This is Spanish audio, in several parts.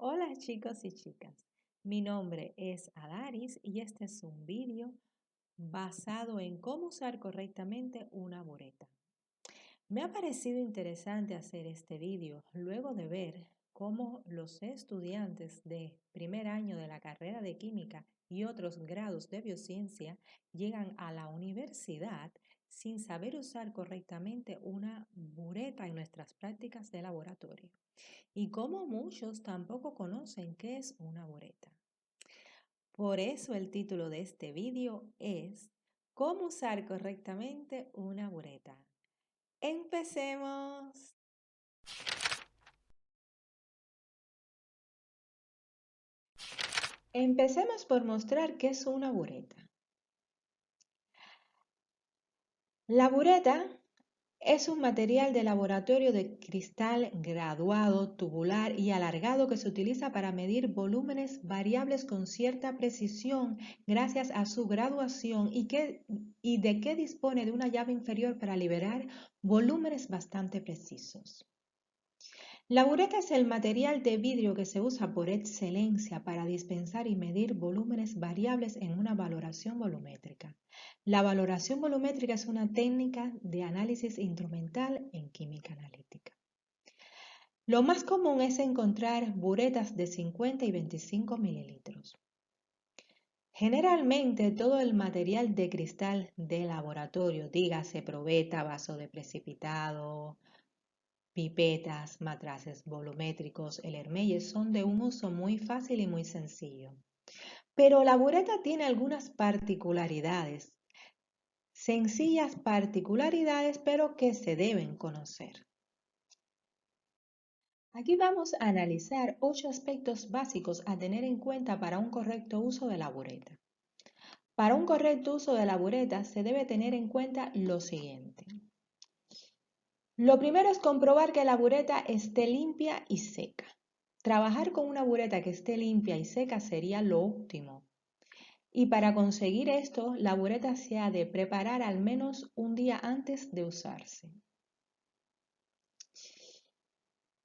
Hola chicos y chicas, mi nombre es Adaris y este es un vídeo basado en cómo usar correctamente una bureta. Me ha parecido interesante hacer este vídeo luego de ver cómo los estudiantes de primer año de la carrera de química y otros grados de biociencia llegan a la universidad sin saber usar correctamente una bureta en nuestras prácticas de laboratorio y cómo muchos tampoco conocen qué es una bureta. Por eso el título de este vídeo es ¿Cómo usar correctamente una bureta? ¡Empecemos! Empecemos por mostrar qué es una bureta. La bureta es un material de laboratorio de cristal graduado, tubular y alargado que se utiliza para medir volúmenes variables con cierta precisión gracias a su graduación y de que dispone de una llave inferior para liberar volúmenes bastante precisos. La bureta es el material de vidrio que se usa por excelencia para dispensar y medir volúmenes variables en una valoración volumétrica. La valoración volumétrica es una técnica de análisis instrumental en química analítica. Lo más común es encontrar buretas de 50 y 25 mililitros. Generalmente todo el material de cristal de laboratorio, dígase probeta, vaso de precipitado, pipetas, matraces volumétricos, el Hermelles son de un uso muy fácil y muy sencillo. Pero la bureta tiene algunas particularidades, sencillas particularidades, pero que se deben conocer. Aquí vamos a analizar 8 aspectos básicos a tener en cuenta para un correcto uso de la bureta. Para un correcto uso de la bureta se debe tener en cuenta lo siguiente. Lo primero es comprobar que la bureta esté limpia y seca. Trabajar con una bureta que esté limpia y seca sería lo óptimo. Y para conseguir esto, la bureta se ha de preparar al menos un día antes de usarse.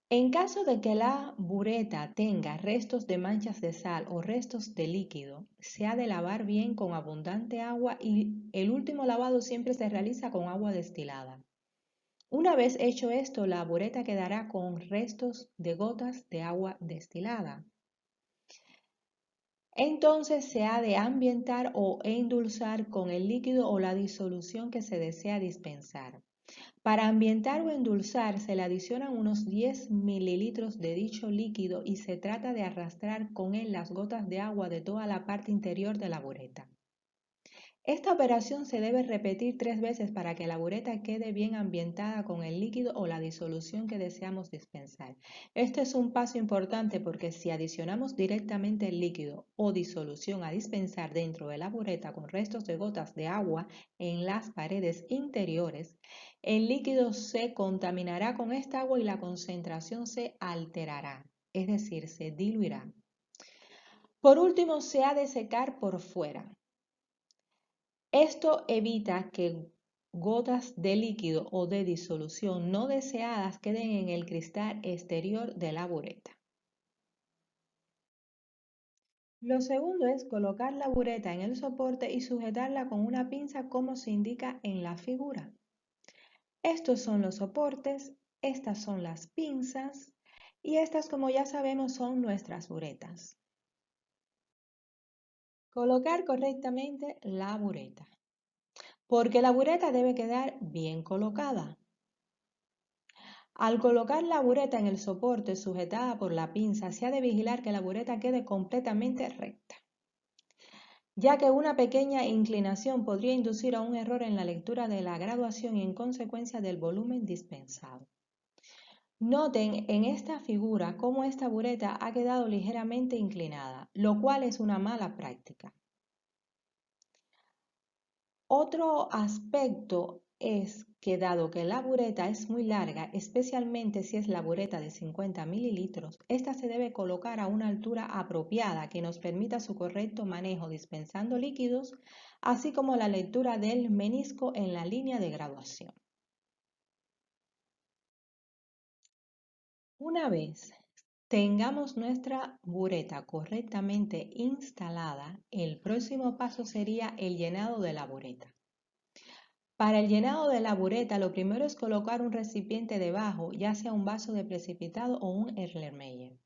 En caso de que la bureta tenga restos de manchas de sal o restos de líquido, se ha de lavar bien con abundante agua y el último lavado siempre se realiza con agua destilada. Una vez hecho esto, la bureta quedará con restos de gotas de agua destilada. Entonces se ha de ambientar o endulzar con el líquido o la disolución que se desea dispensar. Para ambientar o endulzar se le adicionan unos 10 mililitros de dicho líquido y se trata de arrastrar con él las gotas de agua de toda la parte interior de la bureta. Esta operación se debe repetir 3 veces para que la bureta quede bien ambientada con el líquido o la disolución que deseamos dispensar. Este es un paso importante porque si adicionamos directamente el líquido o disolución a dispensar dentro de la bureta con restos de gotas de agua en las paredes interiores, el líquido se contaminará con esta agua y la concentración se alterará, es decir, se diluirá. Por último, se ha de secar por fuera. Esto evita que gotas de líquido o de disolución no deseadas queden en el cristal exterior de la bureta. Lo segundo es colocar la bureta en el soporte y sujetarla con una pinza como se indica en la figura. Estos son los soportes, estas son las pinzas y estas, como ya sabemos, son nuestras buretas. Colocar correctamente la bureta, porque la bureta debe quedar bien colocada. Al colocar la bureta en el soporte sujetada por la pinza, se ha de vigilar que la bureta quede completamente recta, ya que una pequeña inclinación podría inducir a un error en la lectura de la graduación y en consecuencia del volumen dispensado. Noten en esta figura cómo esta bureta ha quedado ligeramente inclinada, lo cual es una mala práctica. Otro aspecto es que dado que la bureta es muy larga, especialmente si es la bureta de 50 mililitros, esta se debe colocar a una altura apropiada que nos permita su correcto manejo dispensando líquidos, así como la lectura del menisco en la línea de graduación. Una vez tengamos nuestra bureta correctamente instalada, el próximo paso sería el llenado de la bureta. Para el llenado de la bureta, lo primero es colocar un recipiente debajo, ya sea un vaso de precipitado o un Erlenmeyer.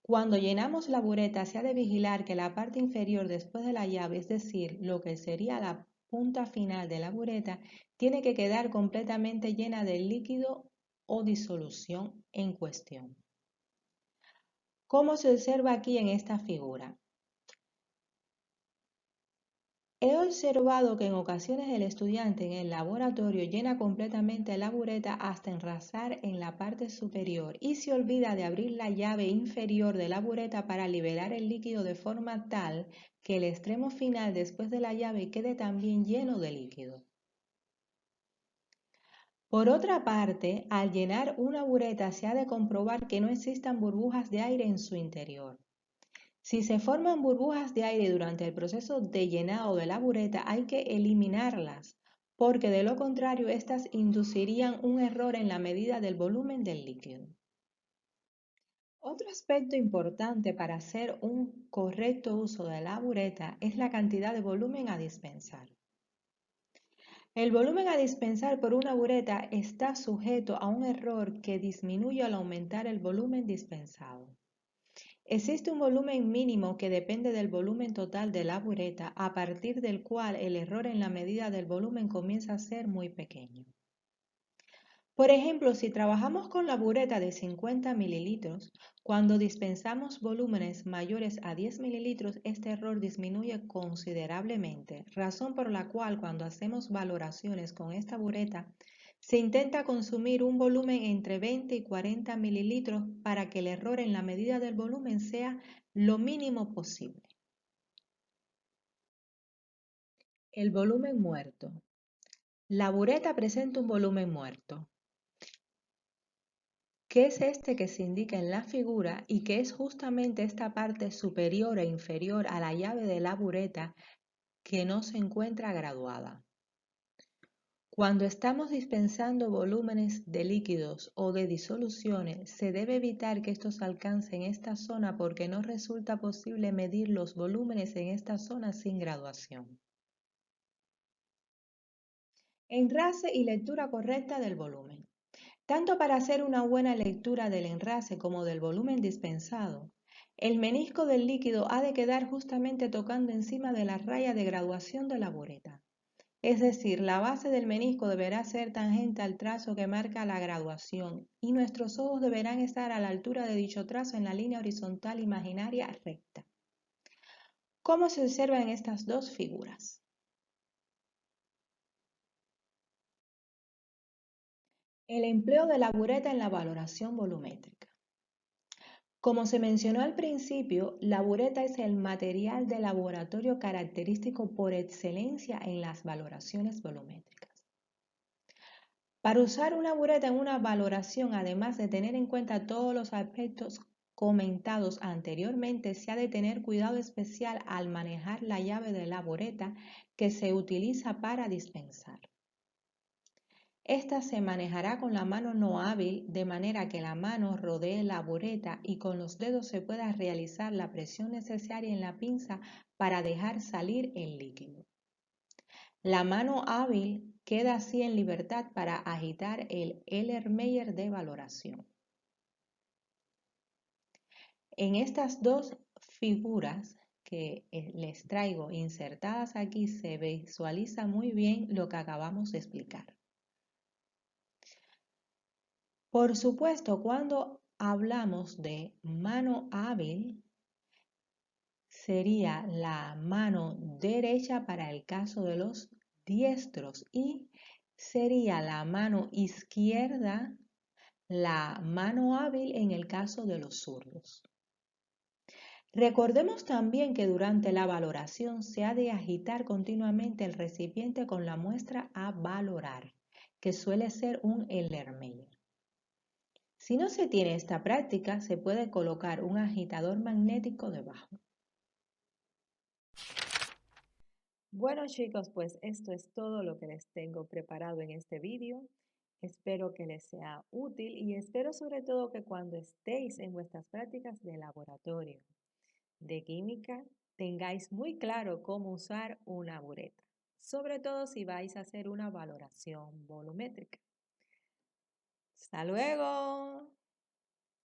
Cuando llenamos la bureta, se ha de vigilar que la parte inferior después de la llave, es decir, lo que sería la punta final de la bureta, tiene que quedar completamente llena del líquido o disolución en cuestión. Como se observa aquí en esta figura, he observado que en ocasiones el estudiante en el laboratorio llena completamente la bureta hasta enrasar en la parte superior y se olvida de abrir la llave inferior de la bureta para liberar el líquido de forma tal que el extremo final después de la llave quede también lleno de líquido. Por otra parte, al llenar una bureta se ha de comprobar que no existan burbujas de aire en su interior. Si se forman burbujas de aire durante el proceso de llenado de la bureta, hay que eliminarlas, porque de lo contrario, estas inducirían un error en la medida del volumen del líquido. Otro aspecto importante para hacer un correcto uso de la bureta es la cantidad de volumen a dispensar. El volumen a dispensar por una bureta está sujeto a un error que disminuye al aumentar el volumen dispensado. Existe un volumen mínimo que depende del volumen total de la bureta, a partir del cual el error en la medida del volumen comienza a ser muy pequeño. Por ejemplo, si trabajamos con la bureta de 50 mililitros, cuando dispensamos volúmenes mayores a 10 mililitros, este error disminuye considerablemente, razón por la cual cuando hacemos valoraciones con esta bureta, se intenta consumir un volumen entre 20 y 40 mililitros para que el error en la medida del volumen sea lo mínimo posible. El volumen muerto. La bureta presenta un volumen muerto, que es este que se indica en la figura y que es justamente esta parte superior e inferior a la llave de la bureta que no se encuentra graduada. Cuando estamos dispensando volúmenes de líquidos o de disoluciones, se debe evitar que estos alcancen esta zona porque no resulta posible medir los volúmenes en esta zona sin graduación. Enrase y lectura correcta del volumen. Tanto para hacer una buena lectura del enrase como del volumen dispensado, el menisco del líquido ha de quedar justamente tocando encima de la raya de graduación de la bureta. Es decir, la base del menisco deberá ser tangente al trazo que marca la graduación y nuestros ojos deberán estar a la altura de dicho trazo en la línea horizontal imaginaria recta. ¿Cómo se observa en estas dos figuras? El empleo de la bureta en la valoración volumétrica. Como se mencionó al principio, la bureta es el material de laboratorio característico por excelencia en las valoraciones volumétricas. Para usar una bureta en una valoración, además de tener en cuenta todos los aspectos comentados anteriormente, se ha de tener cuidado especial al manejar la llave de la bureta que se utiliza para dispensar. Esta se manejará con la mano no hábil, de manera que la mano rodee la bureta y con los dedos se pueda realizar la presión necesaria en la pinza para dejar salir el líquido. La mano hábil queda así en libertad para agitar el Erlenmeyer de valoración. En estas dos figuras que les traigo insertadas aquí se visualiza muy bien lo que acabamos de explicar. Por supuesto, cuando hablamos de mano hábil, sería la mano derecha para el caso de los diestros y sería la mano izquierda la mano hábil en el caso de los zurdos. Recordemos también que durante la valoración se ha de agitar continuamente el recipiente con la muestra a valorar, que suele ser un Erlenmeyer. Si no se tiene esta práctica, se puede colocar un agitador magnético debajo. Bueno chicos, pues esto es todo lo que les tengo preparado en este vídeo. Espero que les sea útil y espero sobre todo que cuando estéis en vuestras prácticas de laboratorio de química tengáis muy claro cómo usar una bureta, sobre todo si vais a hacer una valoración volumétrica. ¡Hasta luego!